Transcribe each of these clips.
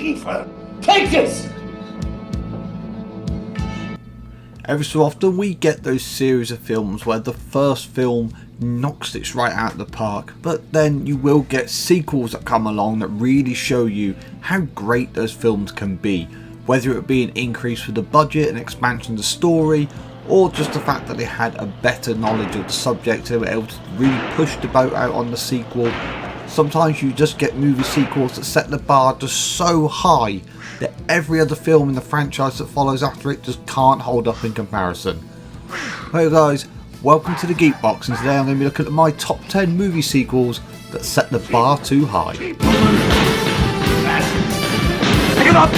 Kiefer. Take this! Every so often we get those series of films where the first film knocks it right out of the park, but then you will get sequels that come along that really show you how great those films can be, whether it be an increase for the budget, an expansion of the story, or just the fact that they had a better knowledge of the subject, they were able to really push the boat out on the sequel. Sometimes you just get movie sequels that set the bar just so high that every other film in the franchise that follows after it just can't hold up in comparison. Hey guys, welcome to the Geek Box, and today I'm going to be looking at my top 10 movie sequels that set the bar too high. Pick him up!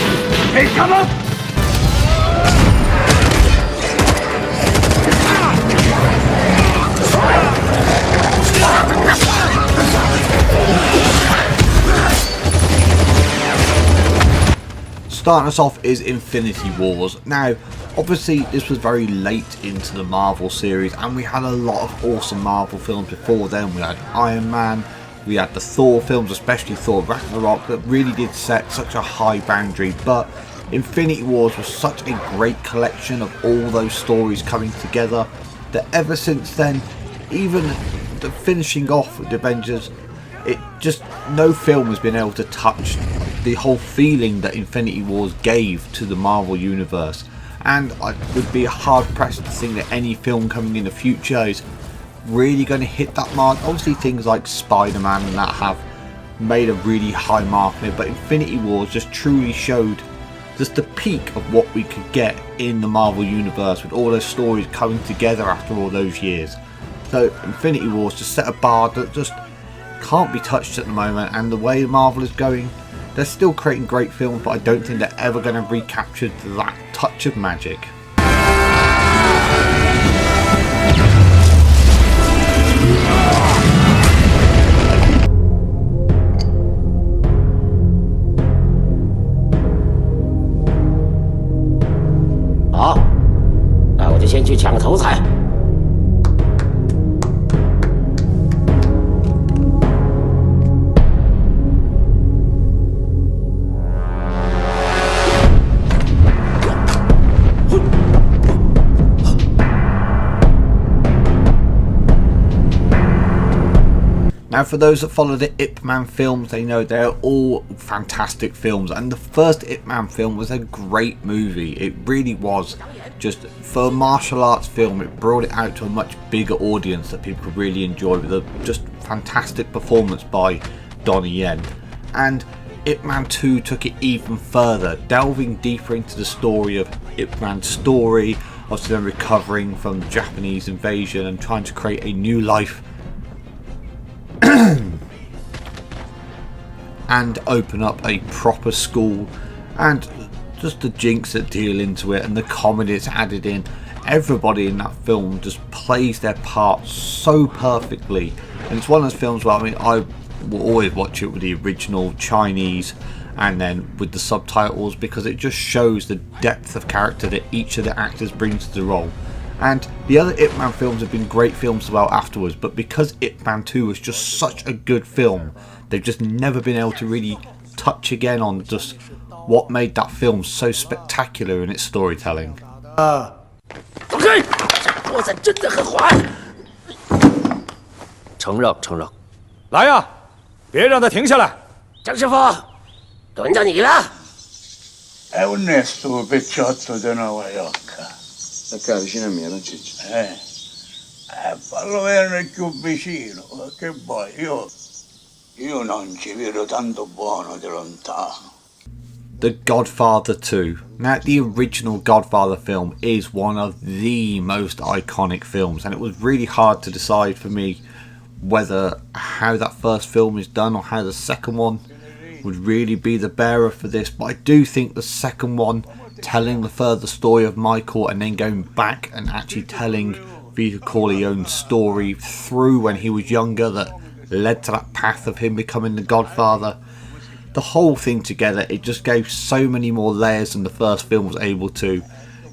Pick him up! Starting us off is Infinity Wars. Now, obviously this was very late into the Marvel series, and we had a lot of awesome Marvel films before then. We had Iron Man, we had the Thor films, especially Thor Ragnarok, that really did set such a high boundary, but Infinity Wars was such a great collection of all those stories coming together that ever since then, even the finishing off with the Avengers, no film has been able to touch the whole feeling that Infinity Wars gave to the Marvel universe. And I would be hard pressed to think that any film coming in the future is really going to hit that mark. Obviously things like Spider-Man and that have made a really high mark in it, but Infinity Wars just truly showed just the peak of what we could get in the Marvel universe with all those stories coming together after all those years. So Infinity Wars just set a bar that just can't be touched at the moment, and the way Marvel is going, they're still creating great films, but I don't think they're ever going to recapture that touch of magic. Hả? 那我就先去抢个头彩。 Now, for those that follow the Ip Man films, they know they're all fantastic films, and the first Ip Man film was a great movie. It really was. Just for a martial arts film, it brought it out to a much bigger audience that people could really enjoy, with a just fantastic performance by Donnie Yen. And Ip Man 2 took it even further, delving deeper into the story of Ip Man's story, obviously then recovering from the Japanese invasion and trying to create a new life and open up a proper school, and just the jinx that deal into it and the comedy that's added in. Everybody in that film just plays their part so perfectly, and it's one of those films where I will always watch it with the original Chinese and then with the subtitles, because it just shows the depth of character that each of the actors brings to the role. And the other Ip Man films have been great films as well afterwards, but because Ip Man 2 was just such a good film, they've just never been able to really touch again on just what made that film so spectacular in its storytelling. 走开！我才真的很滑。承让，承让。来呀，别让他停下来！张师傅，轮到你了。 È onesto pecciotto di una vaiocca. Sta vicino a me, non Ciccio. Fallo venire più vicino, che poi io non ci vedo tanto buono di lontano. The Godfather 2. Now, the original Godfather film is one of the most iconic films, and it was really hard to decide for me whether how that first film is done or how the second one would really be the bearer for this, but I do think the second one, telling the further story of Michael and then going back and actually telling Vito Corleone's story through when he was younger, that led to that path of him becoming the Godfather. The whole thing together, it just gave so many more layers than the first film was able to.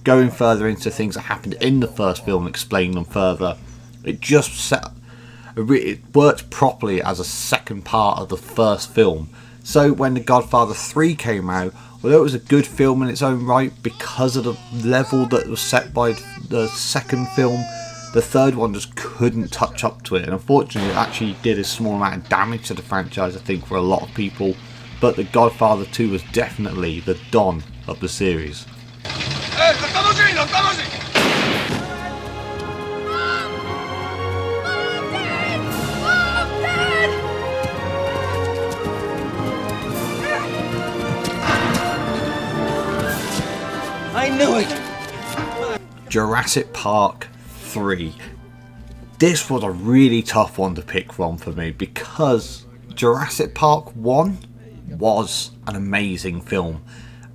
Going further into things that happened in the first film, explaining them further, it just it worked properly as a second part of the first film, So when The Godfather 3 came out, although it was a good film in its own right, because of the level that was set by the second film, the third one just couldn't touch up to it. And unfortunately, it actually did a small amount of damage to the franchise, I think, for a lot of people. But The Godfather 2 was definitely the dawn of the series. I knew it! Jurassic Park 3. This was a really tough one to pick from for me, because Jurassic Park 1 was an amazing film,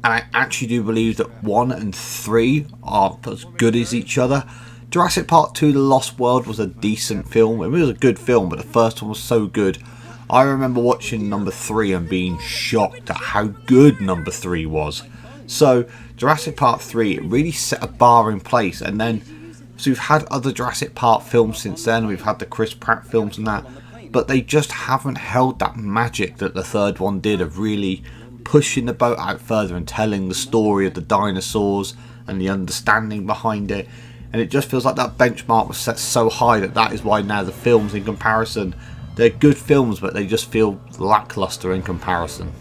and I actually do believe that 1 and 3 are as good as each other. Jurassic Park 2 The Lost World was a decent film. It was a good film, but the first one was so good. I remember watching number 3 and being shocked at how good number 3 was. So Jurassic Park 3 really set a bar in place, and then so we've had other Jurassic Park films since then. We've had the Chris Pratt films and that, but they just haven't held that magic that the third one did, of really pushing the boat out further and telling the story of the dinosaurs and the understanding behind it. And it just feels like that benchmark was set so high that is why now the films, in comparison, they're good films, but they just feel lackluster in comparison.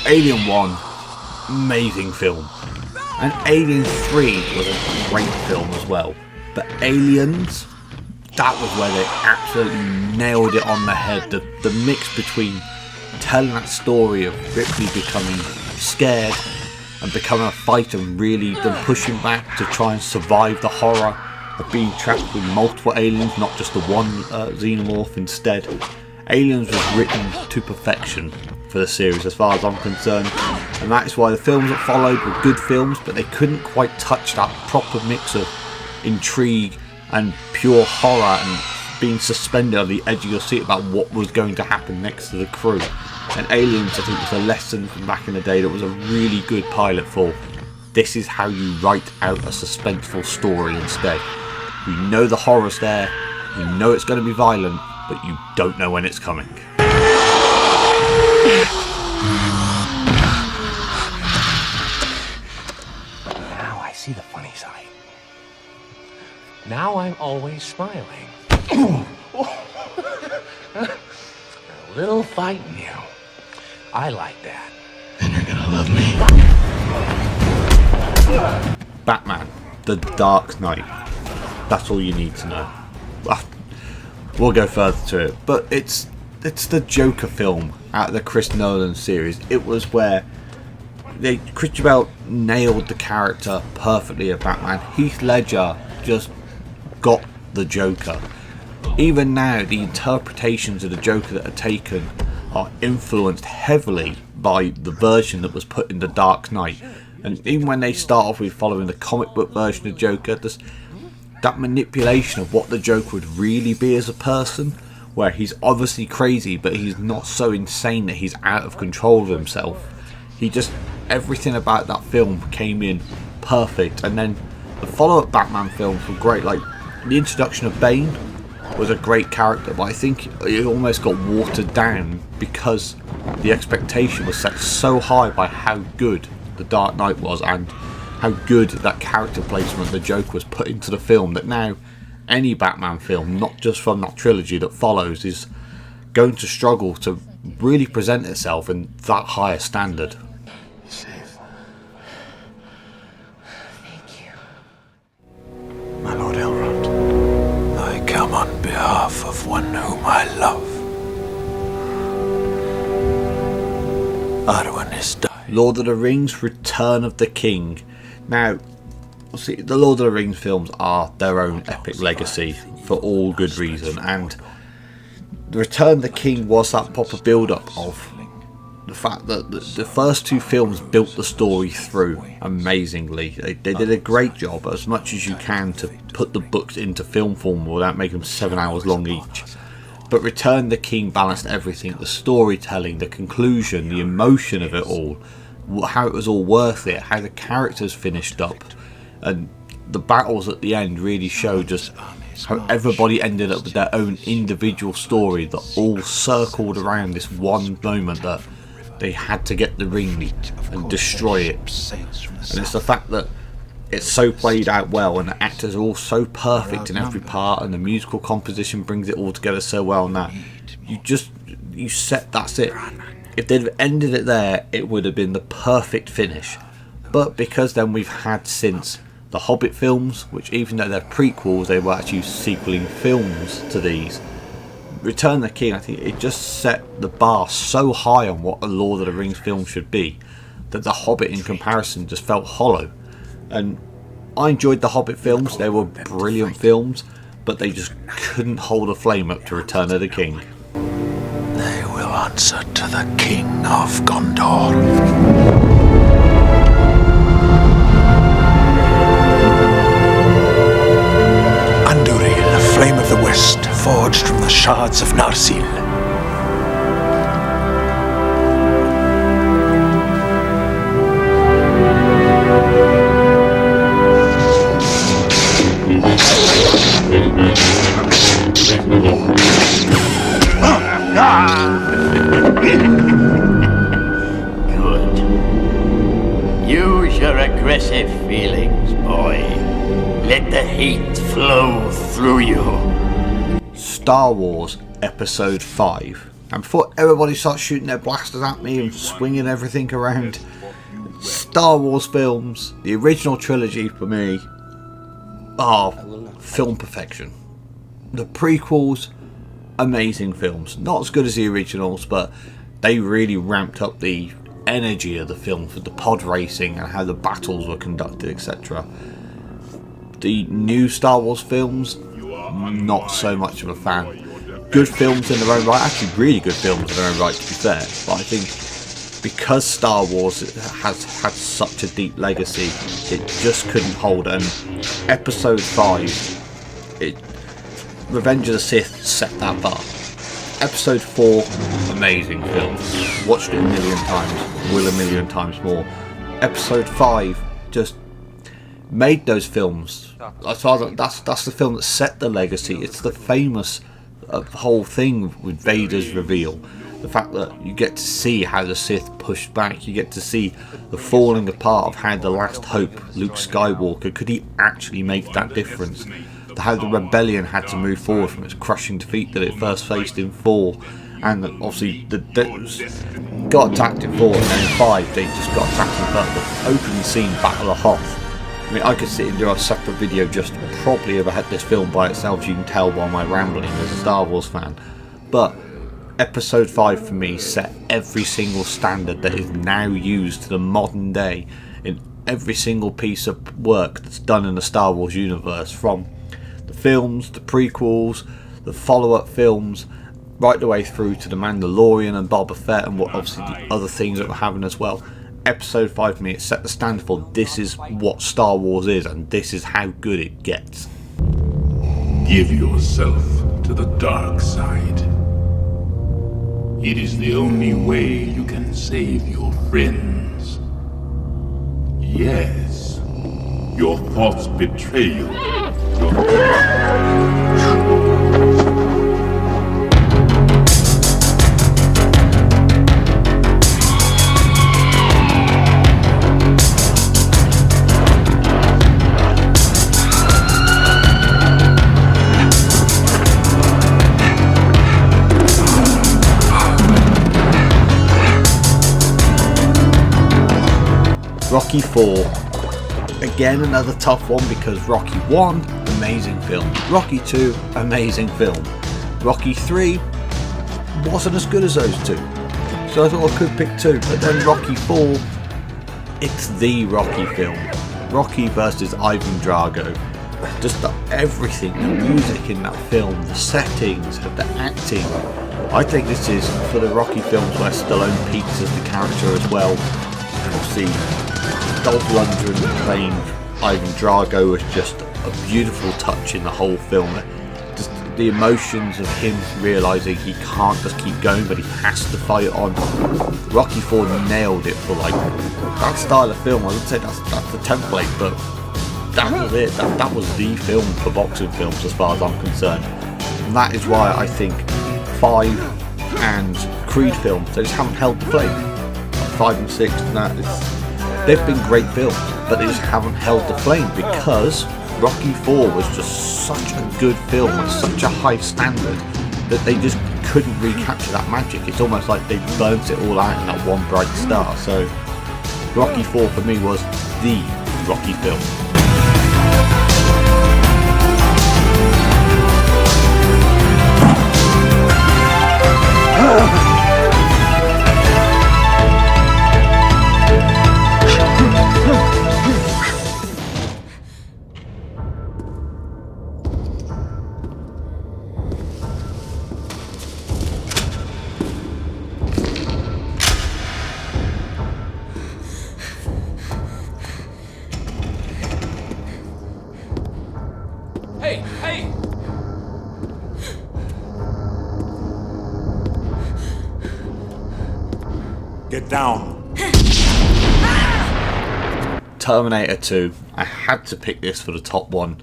Alien 1, amazing film, and Alien 3 was a great film as well, but Aliens, that was where they absolutely nailed it on the head. The mix between telling that story of Ripley becoming scared and becoming a fighter, and really then pushing back to try and survive the horror of being trapped with multiple aliens, not just the one xenomorph instead. Aliens was written to perfection for the series as far as I'm concerned, and that is why the films that followed were good films, but they couldn't quite touch that proper mix of intrigue and pure horror and being suspended on the edge of your seat about what was going to happen next to the crew. And Aliens, I think, was a lesson from back in the day that was a really good pilot for this is how you write out a suspenseful story instead. We know the horror's there, we know it's going to be violent, but you don't know when it's coming. Now I see the funny side. Now I'm always smiling. A little fight in you. I like that. And you're gonna love me. Batman, The Dark Knight. That's all you need to know. We'll go further to it, but it's the Joker film out of the Chris Nolan series. It was where Christian Bale nailed the character perfectly of Batman. Heath Ledger just got the Joker. Even now, the interpretations of the Joker that are taken are influenced heavily by the version that was put in The Dark Knight. And even when they start off with following the comic book version of Joker, that manipulation of what the Joker would really be as a person, where he's obviously crazy, but he's not so insane that he's out of control of himself. Everything about that film came in perfect. And then the follow-up Batman films were great. Like, the introduction of Bane was a great character, but I think it almost got watered down because the expectation was set so high by how good The Dark Knight was and how good that character placement the Joker was put into the film, that now any Batman film, not just from that trilogy that follows, is going to struggle to really present itself in that higher standard. Safe. Thank you. My Lord Elrond, I come on behalf of one whom I love. Arwen is dying. Lord of the Rings, Return of the King. Now, see, the Lord of the Rings films are their own epic legacy for all good reason, and the Return of the King was that proper build-up of the fact that the first two films built the story through amazingly. They did a great job, as much as you can, to put the books into film form without making them 7 hours long each. But Return the King balanced everything: the storytelling, the conclusion, the emotion of it all, how it was all worth it, how the characters finished up, and the battles at the end really showed just how everybody ended up with their own individual story that all circled around this one moment that they had to get the ring and destroy it. And it's the fact that it's so played out well, and the actors are all so perfect in every part, and the musical composition brings it all together so well. And that that's it. If they'd have ended it there, it would have been the perfect finish. But because then we've had since the Hobbit films, which even though they're prequels, they were actually sequeling films to these. Return the King, I think it just set the bar so high on what a Lord of the Rings film should be, that the Hobbit in comparison just felt hollow. And I enjoyed the Hobbit films, they were brilliant films, but they just couldn't hold a flame up to Return of the King. They will answer to the King of Gondor. Flame of the West, forged from the shards of Narsil. Good. Use your aggressive feelings, boy. Let the heat flow through you. Star Wars Episode 5. And before everybody starts shooting their blasters at me and swinging everything around, Star Wars films, the original trilogy for me, are film perfection. The prequels, amazing films. Not as good as the originals, but they really ramped up the energy of the films with the pod racing and how the battles were conducted, etc. The new Star Wars films, not so much of a fan. Good films in their own right, actually really good films in their own right, to be fair, but I think because Star Wars has had such a deep legacy, it just couldn't hold. And Episode 5, Revenge of the Sith set that bar. Episode 4, amazing film, watched it a million times, will a million times more. Episode 5 just made those films. That's the film that set the legacy. It's the famous whole thing with Vader's reveal. The fact that you get to see how the Sith pushed back, you get to see the falling apart of how the last hope, Luke Skywalker, could he actually make that difference? How the rebellion had to move forward from its crushing defeat that it first faced in 4, and obviously got attacked in 4, and then in 5 they just got attacked in 5. The opening scene, Battle of Hoth. I mean, I could sit and do a separate video just probably about this film by itself. You can tell by my rambling as a Star Wars fan. But Episode 5 for me set every single standard that is now used to the modern day in every single piece of work that's done in the Star Wars universe, from the films, the prequels, the follow-up films, right the way through to The Mandalorian and Boba Fett, and what obviously the other things that we're having as well. Episode 5 for me, it set the standard for this is what Star Wars is, and this is how good it gets. Give yourself to the dark side. It is the only way you can save your friends. Yes, your thoughts betray you. Rocky 4, again another tough one, because Rocky 1, amazing film. Rocky 2, amazing film. Rocky 3 wasn't as good as those two, so I thought I could pick 2. But then Rocky 4, it's the Rocky film. Rocky versus Ivan Drago. everything, the music in that film, the settings, the acting. I think this is, for the Rocky films where Stallone peaks as the character as well, obviously Dolph Lundgren playing Ivan Drago was just a beautiful touch in the whole film. Just the emotions of him realising he can't just keep going, but he has to fight on. Rocky IV nailed it for like that style of film. I would say that's the template, but that was it. That was the film for boxing films as far as I'm concerned. And that is why I think 5 and Creed films, they just haven't held the flame. 5 and 6, they've been great films, but they just haven't held the flame because Rocky IV was just such a good film with such a high standard that they just couldn't recapture that magic. It's almost like they burnt it all out in that one bright star. So Rocky IV for me was the Rocky film. Hey! Get down. Terminator 2. I had to pick this for the top one.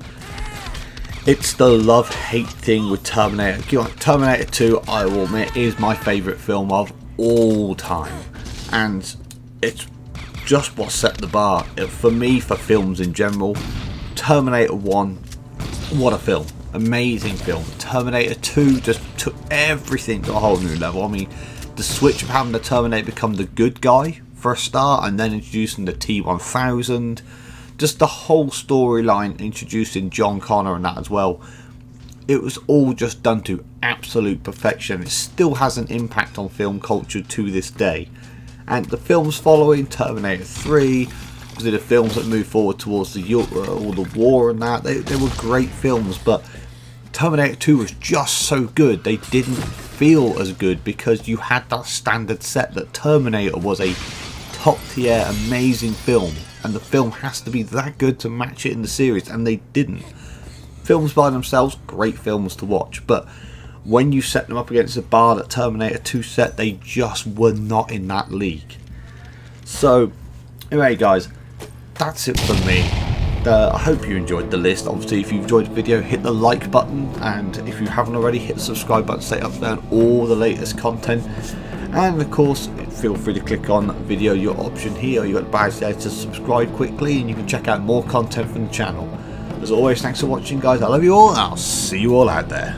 It's the love-hate thing with Terminator. Terminator 2, I will admit, is my favourite film of all time. And it's just what set the bar. For me, for films in general, Terminator 1, what a film. Amazing film. Terminator 2 just took everything to a whole new level. I mean, the switch of having the Terminator become the good guy for a start, and then introducing the T-1000, just the whole storyline, introducing John Connor and that as well. It was all just done to absolute perfection. It still has an impact on film culture to this day. And the films following, Terminator 3, obviously the films that moved forward towards the war and that, they were great films, but Terminator 2 was just so good. They didn't feel as good because you had that standard set that Terminator was a top tier amazing film, and the film has to be that good to match it in the series, and they didn't. Films by themselves, great films to watch, but when you set them up against the bar that Terminator 2 set, they just were not in that league. So anyway guys, that's it for me. I hope you enjoyed the list. Obviously, if you enjoyed the video, hit the like button, and if you haven't already, hit the subscribe button, stay up to date on all the latest content. And of course, feel free to click on video your option here. You've got the badge there to subscribe quickly, and you can check out more content from the channel. As always, thanks for watching guys. I love you all, and I'll see you all out there.